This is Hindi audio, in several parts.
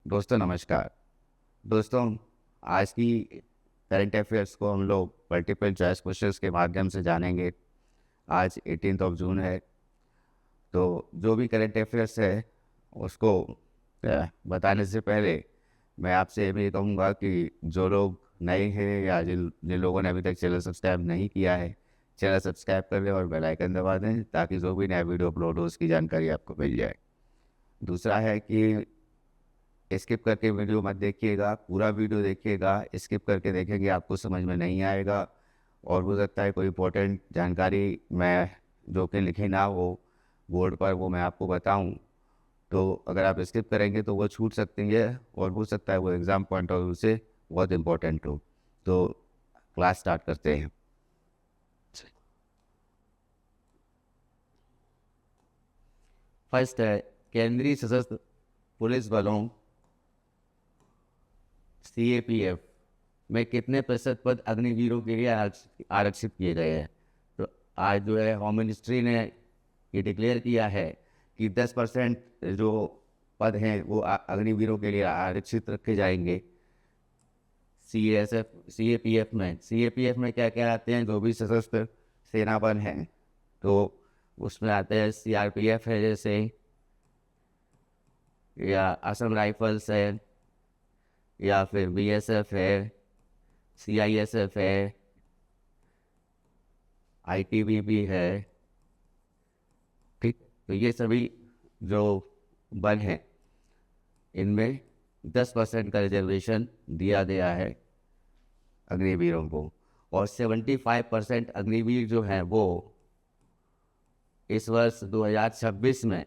दोस्तों नमस्कार। दोस्तों, आज की करंट अफेयर्स को हम लोग मल्टीपल चॉइस क्वेश्चंस के माध्यम से जानेंगे। आज 18 जून है, तो जो भी करंट अफेयर्स है उसको बताने से पहले मैं आपसे ये भी कहूँगा कि जो लोग नए हैं या जिन जिन लोगों ने अभी तक चैनल सब्सक्राइब नहीं किया है, चैनल सब्सक्राइब कर लें और बेल आइकन दबा दें ताकि जो भी नया वीडियो अपलोड हो उसकी जानकारी आपको मिल जाए। दूसरा है कि स्किप करके वीडियो मत देखिएगा, पूरा वीडियो देखिएगा। स्किप करके देखेंगे आपको समझ में नहीं आएगा और हो सकता है कोई इम्पोर्टेंट जानकारी मैं जो कि लिखी ना हो बोर्ड पर वो मैं आपको बताऊं, तो अगर आप स्किप करेंगे तो वो छूट सकती है और हो सकता है वो एग्ज़ाम पॉइंट ऑफ व्यू से बहुत इम्पोर्टेंट हो। तो क्लास स्टार्ट करते हैं। फर्स्ट है, केंद्रीय सशस्त्र पुलिस बलों सीएपीएफ में कितने प्रतिशत पद अग्निवीरों के लिए आरक्षित किए गए हैं। तो आज जो है होम मिनिस्ट्री ने ये डिक्लेयर किया है कि 10% जो पद हैं वो अग्निवीरों के लिए आरक्षित रखे जाएंगे। सीएपीएफ में क्या क्या आते हैं, जो भी सशस्त्र सेना बल हैं, तो उसमें आते हैं सीआरपीएफ है जैसे, या असम राइफल्स है, या फिर बीएसएफ है, सीआईएसएफ है, आईटीबीपी है। ठीक, तो ये सभी जो बल हैं इनमें 10% का रिजर्वेशन दिया गया है अग्निवीरों को, और 75% अग्निवीर जो हैं वो इस वर्ष 2026 में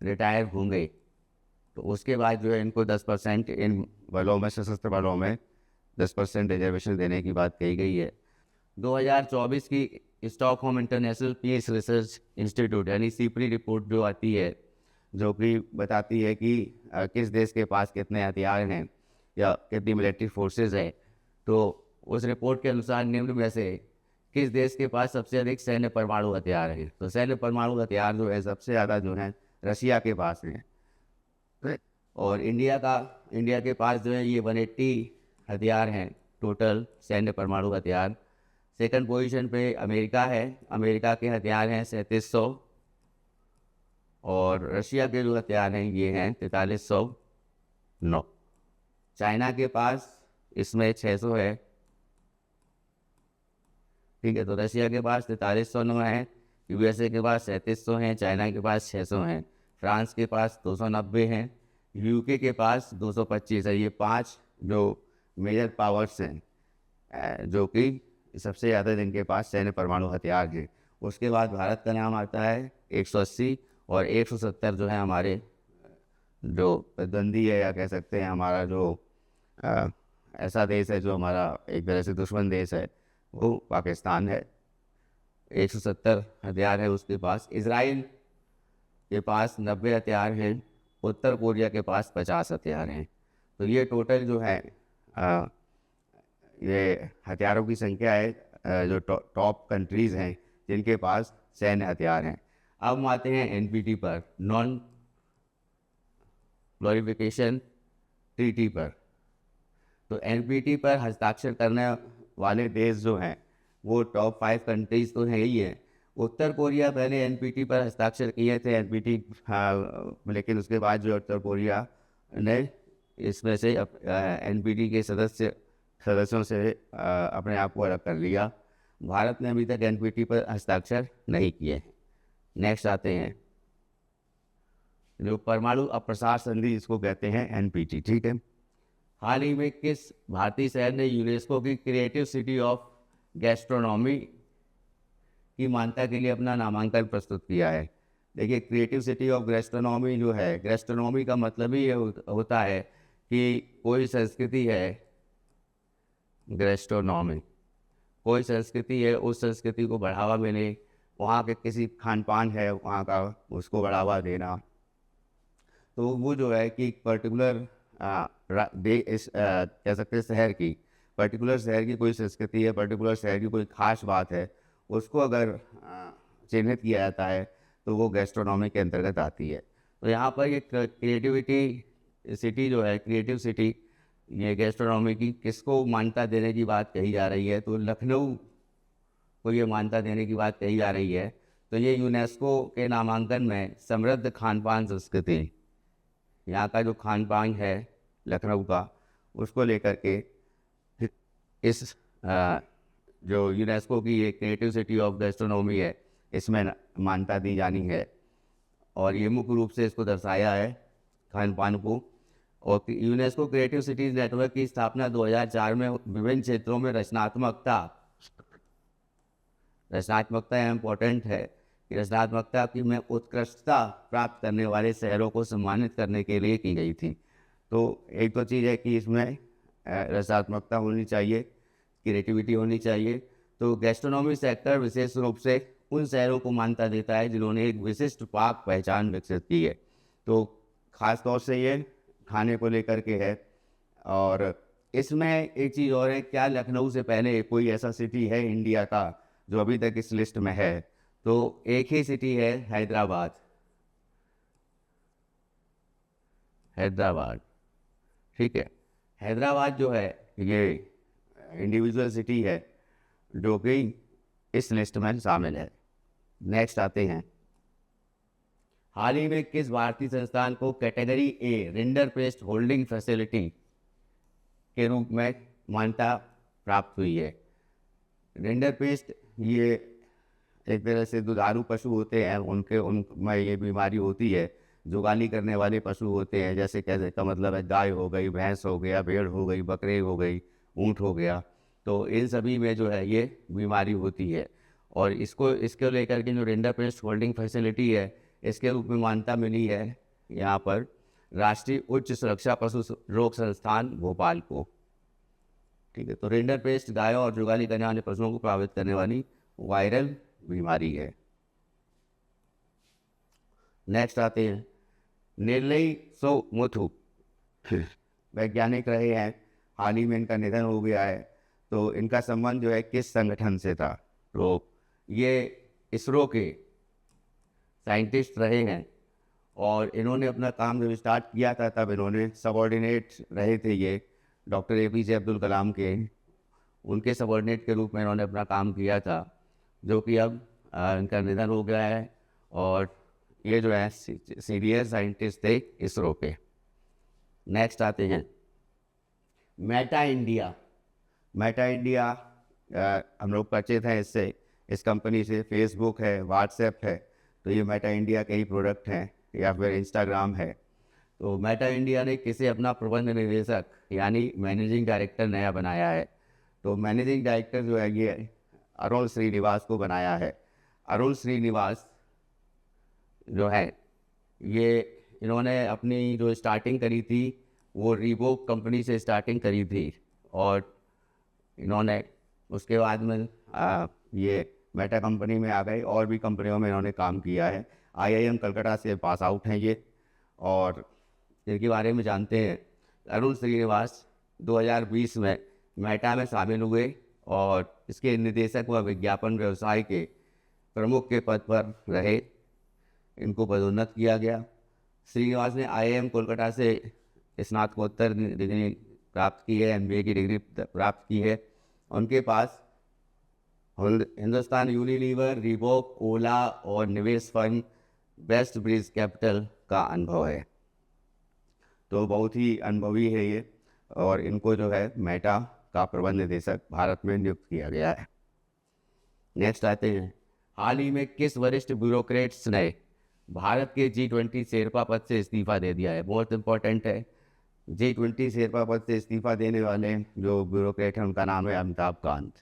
रिटायर होंगे। तो उसके बाद जो है इनको 10% इन बलों में, सशस्त्र बलों में 10% रिजर्वेशन देने की बात कही गई है। 2024 की Stockholm International Peace Research Institute यानी सीपरी रिपोर्ट जो आती है, जो कि बताती है कि किस देश के पास कितने हथियार हैं या कितनी मिलिट्री फोर्सेस हैं, तो उस रिपोर्ट के अनुसार निम्न में से किस देश के पास सबसे अधिक सैन्य परमाणु हथियार है। तो सैन्य परमाणु हथियार जो है सबसे ज़्यादा जो है रशिया के पास है, और इंडिया के पास जो है ये 180 हथियार हैं टोटल सैन्य परमाणु हथियार। सेकंड पोजीशन पे अमेरिका है, अमेरिका के हथियार हैं 3700, और रशिया के जो हथियार हैं ये हैं 4309। चाइना के पास इसमें 600 है। ठीक है, तो रशिया के पास 4309 है, यूएसए के पास 3700 हैं, चाइना के पास 600 हैं, फ्रांस के पास 290 हैं, यूके के पास 225 है। ये 5 जो मेजर पावर्स हैं जो कि सबसे ज़्यादा जिनके पास सैन्य परमाणु हथियार है। उसके बाद भारत का नाम आता है 180, और 170 जो है हमारे जो प्रतिद्वंदी है या कह सकते हैं हमारा जो अ, ऐसा देश है जो हमारा एक तरह से दुश्मन देश है, वो पाकिस्तान है। 170 हथियार है उसके पास। इसराइल के पास 90 हथियार हैं, उत्तर कोरिया के पास 50 हथियार हैं। तो ये टोटल जो है अ, ये हथियारों की संख्या है जो टॉप कंट्रीज़ हैं जिनके पास सैन्य हथियार हैं। अब हम आते हैं एनपीटी पर, नॉन प्रोलिफरेशन ट्रीटी पर। तो एनपीटी पर हस्ताक्षर करने वाले देश जो हैं वो टॉप 5 कंट्रीज़ तो हैं ही हैं। उत्तर कोरिया पहले एनपीटी पर हस्ताक्षर किए थे, एनपीटी, हाँ, लेकिन उसके बाद जो उत्तर कोरिया ने इसमें से एनपीटी के सदस्यों से अपने आप को अलग कर लिया। भारत ने अभी तक एनपीटी पर हस्ताक्षर नहीं किए हैं। नेक्स्ट आते हैं जो परमाणु अप्रसार संधि, इसको कहते हैं एनपीटी। ठीक है, हाल ही में किस भारतीय शहर ने यूनेस्को की क्रिएटिव सिटी ऑफ गैस्ट्रोनॉमी की मान्यता के लिए अपना नामांकन प्रस्तुत किया है। देखिए, क्रिएटिव सिटी ऑफ गैस्ट्रोनॉमी जो है, गैस्ट्रोनॉमी का मतलब ही ये होता है कि कोई संस्कृति है, गैस्ट्रोनॉमी कोई संस्कृति है, उस संस्कृति को बढ़ावा मिले, वहाँ के किसी खान पान है वहाँ का उसको बढ़ावा देना। तो वो जो है कि पर्टिकुलर कह सकते हैं शहर की, पर्टिकुलर शहर की कोई संस्कृति है, पर्टिकुलर शहर की कोई ख़ास बात है, उसको अगर चिन्हित किया जाता है तो वो गैस्ट्रोनॉमी के अंतर्गत आती है। तो यहाँ पर ये क्रिएटिविटी सिटी जो है, क्रिएटिव सिटी ये गैस्ट्रोनॉमी की, किसको मान्यता देने की बात कही जा रही है? तो लखनऊ को ये मान्यता देने की बात कही जा रही है। तो ये यूनेस्को के नामांकन में समृद्ध खान पान संस्कृति, यहाँ का जो खान पान है लखनऊ का, उसको लेकर के इस जो यूनेस्को की ये क्रिएटिव सिटी ऑफ गैस्ट्रोनॉमी है, इसमें मान्यता दी जानी है। और ये मुख्य रूप से इसको दर्शाया है खान पान को। और यूनेस्को क्रिएटिव सिटीज नेटवर्क की स्थापना 2004 में विभिन्न क्षेत्रों में रचनात्मकता इम्पोर्टेंट है कि रचनात्मकता की में उत्कृष्टता प्राप्त करने वाले शहरों को सम्मानित करने के लिए की गई थी। तो एक तो चीज़ है कि इसमें रचनात्मकता होनी चाहिए, क्रिएटिविटी होनी चाहिए। तो गैस्ट्रोनॉमी सेक्टर विशेष रूप से उन शहरों को मान्यता देता है जिन्होंने एक विशिष्ट पाक पहचान विकसित की है। तो ख़ास तौर से ये खाने को लेकर के है। और इसमें एक चीज़ और है, क्या लखनऊ से पहले कोई ऐसा सिटी है इंडिया का जो अभी तक इस लिस्ट में है? तो एक ही सिटी है, हैदराबाद। ठीक है, हैदराबाद जो है ये इंडिविजुअल सिटी है जो कि इस लिस्ट में शामिल है। नेक्स्ट आते हैं, हाल ही में किस भारतीय संस्थान को category A rinder paste holding facility के रूप में मान्यता प्राप्त हुई है? रिंडर पेस्ट ये एक तरह से दुधारू पशु होते हैं, उनमें ये बीमारी होती है। जुगाली करने वाले पशु होते हैं, जैसे कहने का मतलब है गाय हो गई, भैंस हो गया, भेड़ हो गई, बकरे हो गई, ऊँट हो गया। तो इन सभी में जो है ये बीमारी होती है। और इसको लेकर के जो रिंडर पेस्ट होल्डिंग फैसिलिटी है, इसके रूप में मान्यता मिली है यहाँ पर राष्ट्रीय उच्च सुरक्षा पशु रोग संस्थान भोपाल को। ठीक है, तो रिंडर पेस्ट गायों और जुगाली करने वाले पशुओं को प्रभावित करने वाली वायरल बीमारी है। नेक्स्ट आते हैं, निर्लय सो मुथु वैज्ञानिक रहे हैं, हाल ही में इनका निधन हो गया है। तो इनका संबंध जो है किस संगठन से था? तो ये इसरो के साइंटिस्ट रहे हैं और इन्होंने अपना काम जब स्टार्ट किया था तब इन्होंने सबऑर्डिनेट रहे थे, ये डॉक्टर APJ अब्दुल कलाम के, उनके सबऑर्डिनेट के रूप में इन्होंने अपना काम किया था, जो कि अब इनका निधन हो गया है। और ये जो है सीनियर साइंटिस्ट थे इसरो के। नेक्स्ट आते हैं, मेटा इंडिया हम लोग परिचित हैं इससे, इस कंपनी से। फेसबुक है, व्हाट्सएप है, तो ये मेटा इंडिया के ही प्रोडक्ट हैं, या फिर इंस्टाग्राम है। तो मेटा इंडिया ने किसे अपना प्रबंध निदेशक यानी मैनेजिंग डायरेक्टर नया बनाया है? तो मैनेजिंग डायरेक्टर जो है ये अरुण श्रीनिवास को बनाया है। अरुण श्रीनिवास जो है ये इन्होंने अपनी जो स्टार्टिंग करी थी वो रीबॉक कंपनी से स्टार्टिंग करी थी, और इन्होंने उसके बाद में ये मेटा कंपनी में आ गए, और भी कंपनियों में इन्होंने काम किया है। IIM कलकत्ता से पास आउट हैं ये। और इनके बारे में जानते हैं, अरुण श्रीनिवास 2020 में मेटा में शामिल हुए और इसके निदेशक व विज्ञापन व्यवसाय के प्रमुख के पद पर रहे। इनको पदोन्नत किया गया। श्रीनिवास ने IIM कोलकाता से स्नातकोत्तर डिग्री प्राप्त की है, MBA की डिग्री प्राप्त की है। उनके पास हिंदुस्तान यूनिलीवर, रीबॉक, ओला और निवेश फंड बेस्ट ब्रिज कैपिटल का अनुभव है। तो बहुत ही अनुभवी है ये, और इनको जो है मेटा का प्रबंध निदेशक भारत में नियुक्त किया गया है। नेक्स्ट आते हैं, हाल ही में किस वरिष्ठ ब्यूरोक्रेट्स ने भारत के G20 शेरपा पद से इस्तीफा दे दिया है? बहुत इंपॉर्टेंट है। G20 शेरपा पद से इस्तीफा देने वाले जो ब्यूरोक्रेट हैं उनका नाम है अमिताभ कांत।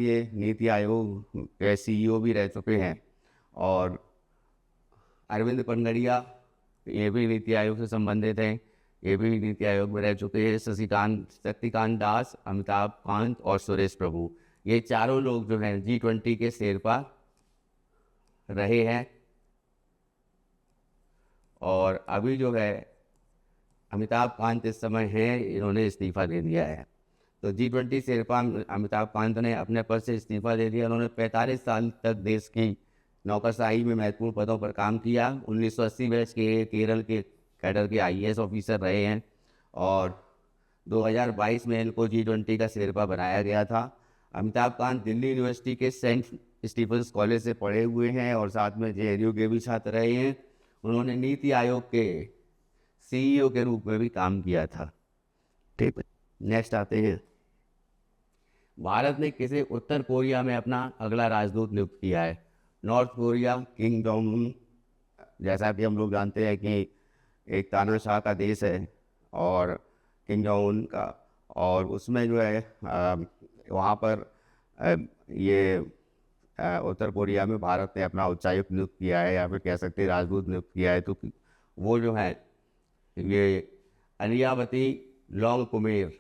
ये नीति आयोग के CEO भी रह चुके हैं। और अरविंद पनगड़िया ये भी नीति आयोग से संबंधित हैं, ये भी नीति आयोग में रह चुके हैं। शक्तिकांत दास, अमिताभ कांत और सुरेश प्रभु, ये चारों लोग जो हैं G20 के शेरपा रहे हैं। और अभी जो है अमिताभ कांत इस समय हैं, इन्होंने इस्तीफा दे दिया है। तो G20 शेरपा अमिताभ कांत ने अपने पद से इस्तीफा दे दिया। उन्होंने 45 साल तक देश की नौकरशाही में महत्वपूर्ण पदों पर काम किया। 1980 बैच के केरल के कैडर के IAS ऑफिसर रहे हैं और 2022 में इनको G20 का शेरपा बनाया गया था। अमिताभ कांत दिल्ली यूनिवर्सिटी के सेंट स्टीफंस कॉलेज से पढ़े हुए हैं और साथ में JNU के भी छात्र रहे हैं। उन्होंने नीति आयोग के CEO के रूप में भी काम किया था। ठीक है, नेक्स्ट आते हैं। भारत ने किसे उत्तर कोरिया में अपना अगला राजदूत नियुक्त किया है? North Korea king Jong Un, जैसा कि हम लोग जानते हैं कि एक तानाशाह का देश है और किंग जोंग उन का, और उसमें जो है वहाँ पर ये उत्तर कोरिया में भारत ने अपना उच्चायुक्त नियुक्त किया है या फिर कह सकते हैं राजदूत नियुक्त किया है। तो वो जो है ये अलियावती लोंग कुमेर,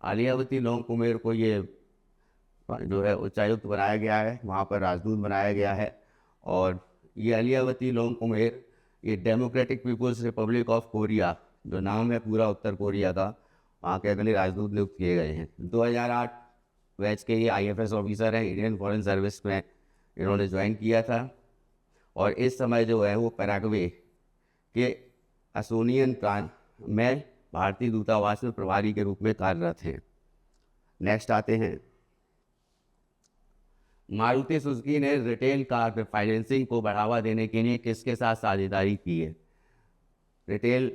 आलियावती लोंग कुमेर को ये जो है उच्चायुक्त बनाया गया है, वहाँ पर राजदूत बनाया गया है। और ये अलियावती लोंग कुमेर ये Democratic People's Republic of Korea जो नाम है पूरा उत्तर कोरिया का, वहाँ के अगले राजदूत नियुक्त किए गए हैं। 2008 बैच के ये IFS ऑफिसर हैं, इंडियन फॉरेन सर्विस में इन्होंने ज्वाइन किया था और इस समय जो है वो पैराग्वे के असोनियन प्रांत में भारतीय दूतावास में प्रभारी के रूप में कार्यरत हैं। नेक्स्ट आते हैं। मारुति सुजुकी ने रिटेल कार फाइनेंसिंग को बढ़ावा देने के लिए किसके साथ साझेदारी की है? रिटेल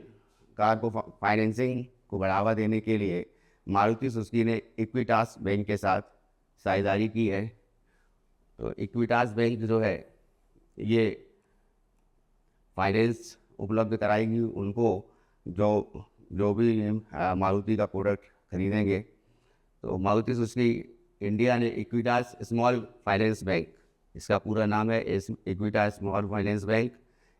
कार को फाइनेंसिंग को बढ़ावा देने के लिए मारुति सुजुकी ने इक्विटास बैंक के साथ साझेदारी की है। तो इक्विटास बैंक जो है ये फाइनेंस उपलब्ध कराएगी उनको जो भी मारुति का प्रोडक्ट खरीदेंगे। तो मारुति सुजुकी इंडिया ने इक्विटास स्मॉल फाइनेंस बैंक, इसका पूरा नाम है इक्विटास स्मॉल फाइनेंस बैंक,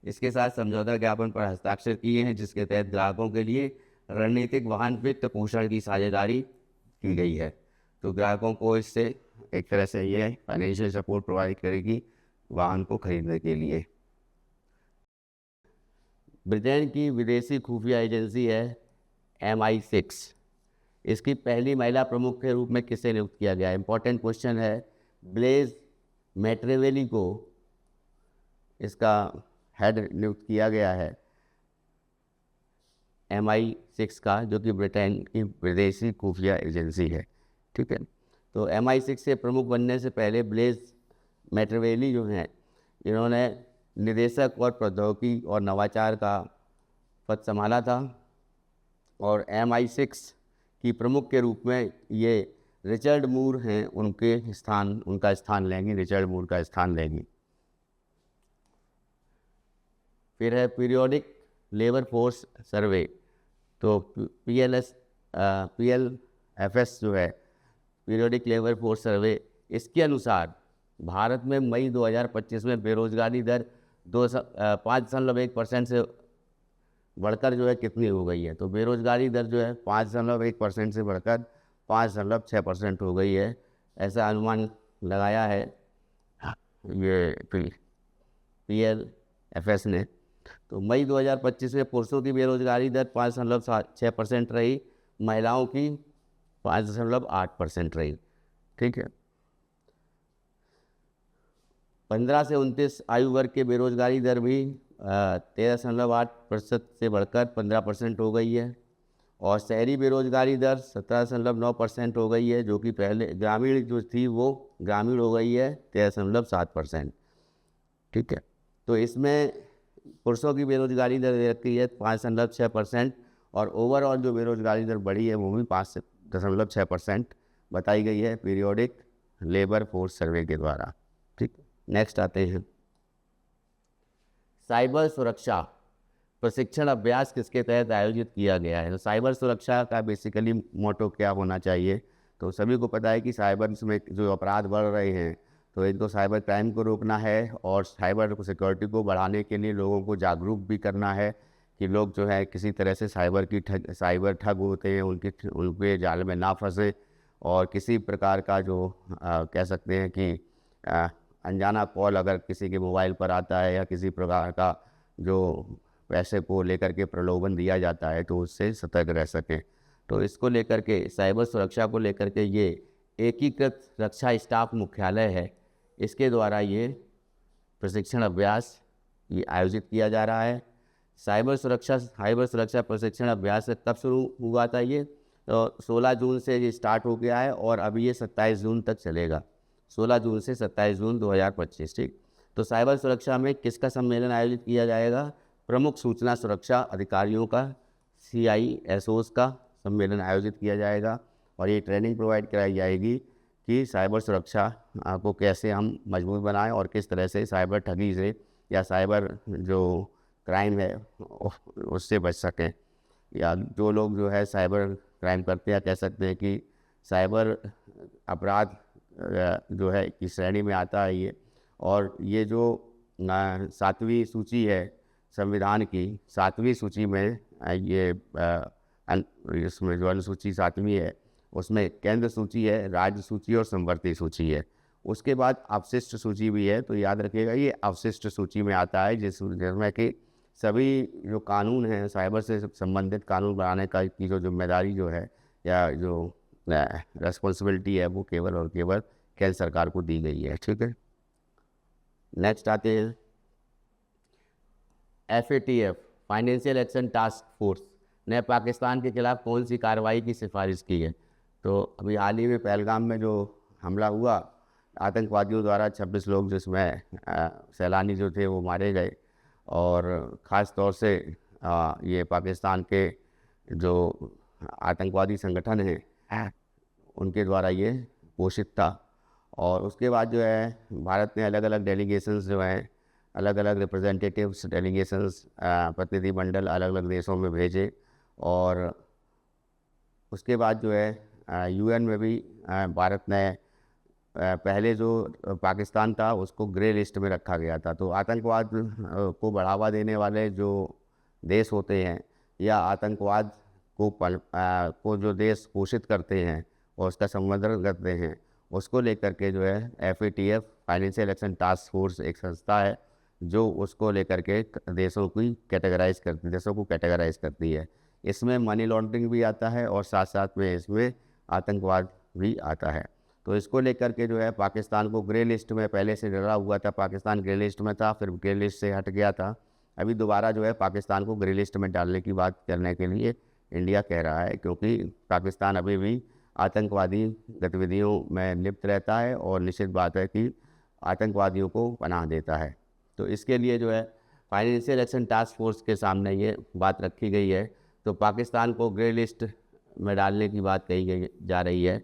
इसके साथ समझौता ज्ञापन पर हस्ताक्षर किए हैं जिसके तहत ग्राहकों के लिए रणनीतिक वाहन वित्त पोषण की साझेदारी की गई है। तो ग्राहकों को इससे एक तरह से ये फाइनेंशियल सपोर्ट प्रोवाइड करेगी वाहन को खरीदने के लिए। ब्रिटेन की विदेशी खुफिया एजेंसी है MI6, इसकी पहली महिला प्रमुख के रूप में किसे नियुक्त किया गया है? इंपॉर्टेंट क्वेश्चन है। ब्लेज मैट्रेवेली को इसका हेड नियुक्त किया गया है MI6 का, जो कि ब्रिटेन की विदेशी खुफिया एजेंसी है। ठीक है, तो MI6 से प्रमुख बनने से पहले ब्लेज मैट्रेवेली जो हैं इन्होंने निदेशक और प्रौद्योगिकी और नवाचार का पद संभाला था और MI6 की प्रमुख के रूप में ये रिचर्ड मूर हैं, उनका स्थान लेंगे, रिचर्ड मूर का स्थान लेंगे। फिर है पीरियोडिक लेबर फोर्स सर्वे, तो PLFS जो है पीरियोडिक लेबर फोर्स सर्वे, इसके अनुसार भारत में मई 2025 में बेरोजगारी दर 5.1% से बढ़कर जो है कितनी हो गई है? तो बेरोजगारी दर जो है 5.1% से बढ़कर 5.6% हो गई है, ऐसा अनुमान लगाया है ये PLFS ने। तो मई 2025 में पुरुषों की बेरोजगारी दर 5.6% रही, महिलाओं की 5.8% रही। ठीक है, 15 से 29 आयु वर्ग के बेरोजगारी दर भी 13.8% से बढ़कर 15% हो गई है और शहरी बेरोजगारी दर 17.9% हो गई है, जो कि पहले ग्रामीण जो थी वो ग्रामीण हो गई है 13.7%। ठीक है, तो इसमें पुरुषों की बेरोजगारी दर रहती है 5.6% और ओवरऑल जो बेरोजगारी दर बढ़ी है वो भी 5.6% बताई गई है पीरियोडिक लेबर फोर्स सर्वे के द्वारा। ठीक, नेक्स्ट आते हैं। साइबर सुरक्षा प्रशिक्षण अभ्यास किसके तहत आयोजित किया गया है? तो साइबर सुरक्षा का बेसिकली मोटो क्या होना चाहिए? तो सभी को पता है कि साइबर में जो अपराध बढ़ रहे हैं तो इनको साइबर क्राइम को रोकना है और साइबर सिक्योरिटी को बढ़ाने के लिए लोगों को जागरूक भी करना है कि लोग जो है किसी तरह से साइबर ठग होते हैं उनके जाल में ना फंसे और किसी प्रकार का जो कह सकते हैं कि अनजाना कॉल अगर किसी के मोबाइल पर आता है या किसी प्रकार का जो पैसे को लेकर के प्रलोभन दिया जाता है तो उससे सतर्क रह सकें। तो इसको लेकर के साइबर सुरक्षा को लेकर के ये एकीकृत रक्षा स्टाफ मुख्यालय है, इसके द्वारा ये प्रशिक्षण अभ्यास ये आयोजित किया जा रहा है। साइबर सुरक्षा प्रशिक्षण अभ्यास कब शुरू हुआ था ये? तो 16 जून से ये स्टार्ट हो गया है और अभी ये 27 जून तक चलेगा। 16 जून से 27 जून 2025। ठीक। तो साइबर सुरक्षा में किसका सम्मेलन आयोजित किया जाएगा? प्रमुख सूचना सुरक्षा अधिकारियों का, CISOs का सम्मेलन आयोजित किया जाएगा और ये ट्रेनिंग प्रोवाइड कराई जाएगी कि साइबर सुरक्षा को कैसे हम मजबूत बनाएं और किस तरह से साइबर ठगी से या साइबर जो क्राइम है उससे बच सकें, या जो लोग जो है साइबर क्राइम करते हैं, कह सकते हैं कि साइबर अपराध जो है की श्रेणी में आता है ये। और ये जो 7वीं सूची है संविधान की, 7वीं सूची में ये इसमें जो अनुसूची 7वीं है उसमें केंद्र सूची है, राज्य सूची और संवर्ती सूची है। उसके बाद अवशिष्ट सूची भी है। तो याद रखिएगा ये अवशिष्ट सूची में आता है जिसमें कि सभी जो कानून हैं साइबर से संबंधित कानून बनाने का की जो जिम्मेदारी जो है या जो रेस्पॉन्सिबिलिटी है वो केवल और केवल केंद्र सरकार को दी गई है। ठीक है। नेक्स्ट आते हैं FATF financial action task force ने पाकिस्तान के खिलाफ कौन सी कार्रवाई की सिफारिश की है? तो अभी हाल ही में पहलगाम में जो हमला हुआ आतंकवादियों द्वारा, 26 लोग जिसमें सैलानी जो थे वो मारे गए, और ख़ास तौर से ये पाकिस्तान के जो आतंकवादी संगठन हैं उनके द्वारा ये पोषित था। और उसके बाद जो है भारत ने अलग अलग डेलीगेशंस जो हैं, अलग अलग रिप्रेजेंटेटिव्स डेलीगेशंस प्रतिनिधिमंडल अलग अलग देशों में भेजे, और उसके बाद जो है UN में भी भारत ने पहले जो पाकिस्तान था उसको ग्रे लिस्ट में रखा गया था। तो आतंकवाद को बढ़ावा देने वाले जो देश होते हैं या आतंकवाद को जो देश पोषित करते हैं और उसका संवर्धन करते हैं, उसको लेकर के जो है FATF financial action task force एक संस्था है जो उसको लेकर के देशों को कैटेगराइज करती है। इसमें मनी लॉन्ड्रिंग भी आता है और साथ साथ में इसमें आतंकवाद भी आता है। तो इसको लेकर के जो है पाकिस्तान को ग्रे लिस्ट में पहले से डरा हुआ था, पाकिस्तान ग्रे लिस्ट में था, फिर ग्रे लिस्ट से हट गया था। अभी दोबारा जो है पाकिस्तान को ग्रे लिस्ट में डालने की बात करने के लिए इंडिया कह रहा है, क्योंकि पाकिस्तान अभी भी आतंकवादी गतिविधियों में लिप्त रहता है और निश्चित बात है कि आतंकवादियों को पनाह देता है। तो इसके लिए जो है फाइनेंशियल एक्शन टास्क फोर्स के सामने ये बात रखी गई है। तो पाकिस्तान को ग्रे लिस्ट में डालने की बात कही जा रही है,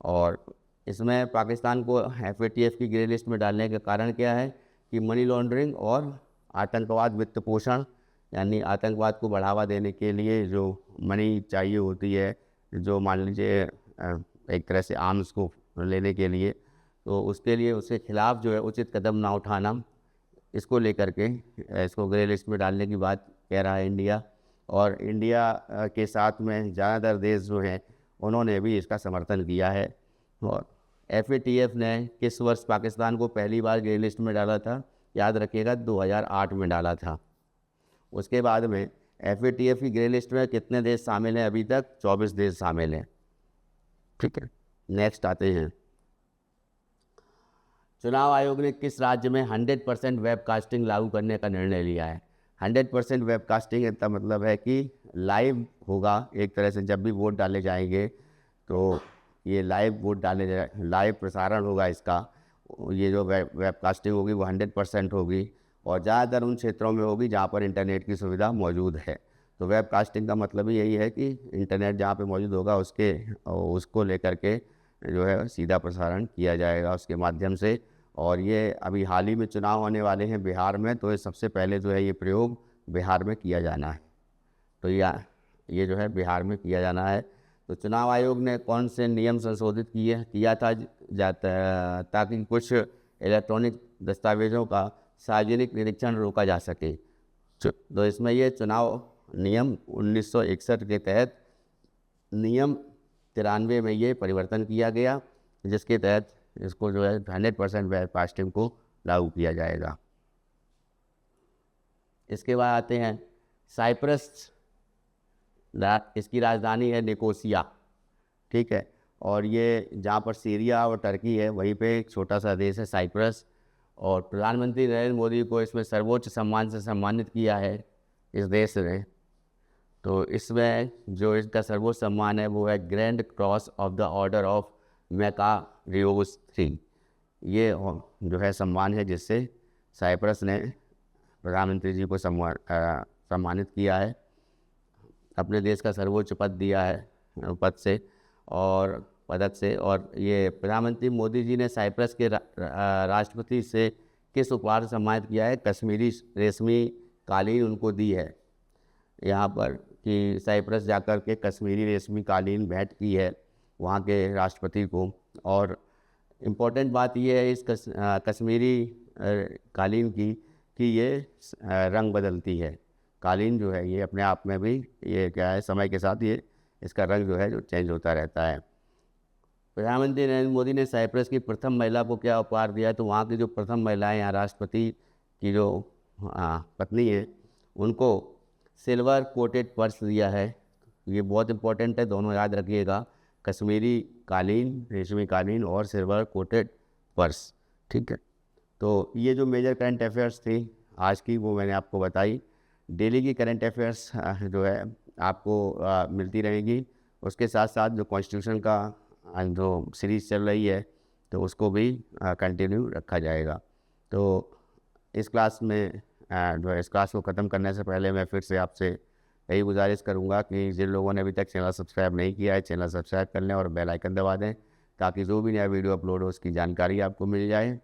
और इसमें पाकिस्तान को FATF की ग्रे लिस्ट में डालने का कारण क्या है कि मनी लॉन्ड्रिंग और आतंकवाद वित्त पोषण, यानी आतंकवाद को बढ़ावा देने के लिए जो मनी चाहिए होती है, जो मान लीजिए एक तरह से आर्म्स को लेने के लिए, तो उसके लिए उसके खिलाफ जो है उचित कदम ना उठाना, इसको लेकर के इसको ग्रे लिस्ट में डालने की बात कह रहा है इंडिया। और इंडिया के साथ में ज़्यादातर देश जो हैं उन्होंने भी इसका समर्थन किया है। और FATF ने किस वर्ष पाकिस्तान को पहली बार ग्रे लिस्ट में डाला था? याद रखिएगा 2008 में डाला था। उसके बाद में FATF की ग्रे लिस्ट में कितने देश शामिल हैं? अभी तक 24 देश शामिल हैं। ठीक है। नेक्स्ट आते हैं, चुनाव आयोग ने किस राज्य में 100% वेबकास्टिंग लागू करने का निर्णय लिया है? 100% वेबकास्टिंग इसका मतलब है कि लाइव होगा, एक तरह से जब भी वोट डाले जाएंगे तो ये लाइव प्रसारण होगा इसका। ये जो वेबकास्टिंग होगी वो 100% होगी और ज़्यादातर उन क्षेत्रों में होगी जहाँ पर इंटरनेट की सुविधा मौजूद है। तो वेबकास्टिंग का मतलब ही यही है कि इंटरनेट जहाँ पे मौजूद होगा उसको लेकर के जो है सीधा प्रसारण किया जाएगा उसके माध्यम से। और ये अभी हाल ही में चुनाव होने वाले हैं बिहार में, तो ये सबसे पहले जो है ये प्रयोग बिहार में किया जाना है। तो ये जो है बिहार में किया जाना है। तो चुनाव आयोग ने कौन से नियम संशोधित किया था ताकि कुछ इलेक्ट्रॉनिक दस्तावेज़ों का सार्वजनिक निरीक्षण रोका जा सके? तो इसमें ये चुनाव नियम 1961 के तहत नियम 93 में ये परिवर्तन किया गया, जिसके तहत इसको जो है 100% वेबकास्टिंग को लागू किया जाएगा। इसके बाद आते हैं साइप्रस, इसकी राजधानी है निकोसिया। ठीक है। और ये जहाँ पर सीरिया और टर्की है वहीं पे एक छोटा सा देश है साइप्रस। और प्रधानमंत्री नरेंद्र मोदी को इसमें सर्वोच्च सम्मान से सम्मानित किया है इस देश में। तो इसमें जो इसका सर्वोच्च सम्मान है वो है grand cross of the order of Makarios III। ये जो है सम्मान है जिससे साइप्रस ने प्रधानमंत्री जी को सम्मानित किया है, अपने देश का सर्वोच्च पद दिया है पद से और पदक से। और ये प्रधानमंत्री मोदी जी ने साइप्रस के राष्ट्रपति से किस उपहार से सम्मानित किया है? कश्मीरी रेशमी कालीन उनको दी है यहाँ पर, कि साइप्रस जाकर के कश्मीरी रेशमी कालीन भेंट की है वहाँ के राष्ट्रपति को। और इम्पोर्टेंट बात यह है इस कश्मीरी कालीन की कि ये रंग बदलती है। कालीन जो है ये अपने आप में भी ये क्या है, समय के साथ ये इसका रंग जो है जो चेंज होता रहता है। प्रधानमंत्री नरेंद्र मोदी ने साइप्रस की प्रथम महिला को क्या उपहार दिया? तो वहाँ की जो प्रथम महिला है, यहाँ राष्ट्रपति की जो पत्नी है, उनको सिल्वर कोटेड पर्स दिया है। ये बहुत इंपॉर्टेंट है, दोनों याद रखिएगा, कश्मीरी कालीन, रेशमी कालीन और सिल्वर कोटेड पर्स। ठीक है, तो ये जो मेजर करंट अफेयर्स थी आज की वो मैंने आपको बताई। डेली की करंट अफेयर्स जो है आपको मिलती रहेगी। उसके साथ साथ जो कॉन्स्टिट्यूशन का जो सीरीज़ चल रही है तो उसको भी कंटिन्यू रखा जाएगा। तो इस क्लास में जो है इस क्लास को ख़त्म करने से पहले मैं फिर से आपसे यही गुजारिश करूंगा कि जिन लोगों ने अभी तक चैनल सब्सक्राइब नहीं किया है, चैनल सब्सक्राइब कर लें और बेल आइकन दबा दें ताकि जो भी नया वीडियो अपलोड हो उसकी जानकारी आपको मिल जाए।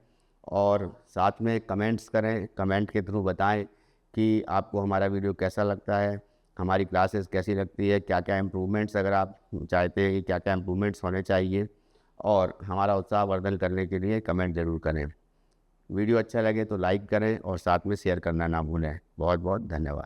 और साथ में कमेंट्स करें, कमेंट के थ्रू बताएं कि आपको हमारा वीडियो कैसा लगता है, हमारी क्लासेस कैसी लगती है, क्या क्या इम्प्रूवमेंट्स अगर आप चाहते हैं कि क्या क्या इम्प्रूवमेंट्स होने चाहिए, और हमारा उत्साहवर्धन करने के लिए कमेंट ज़रूर करें। वीडियो अच्छा लगे तो लाइक करें और साथ में शेयर करना ना भूलें। बहुत बहुत धन्यवाद।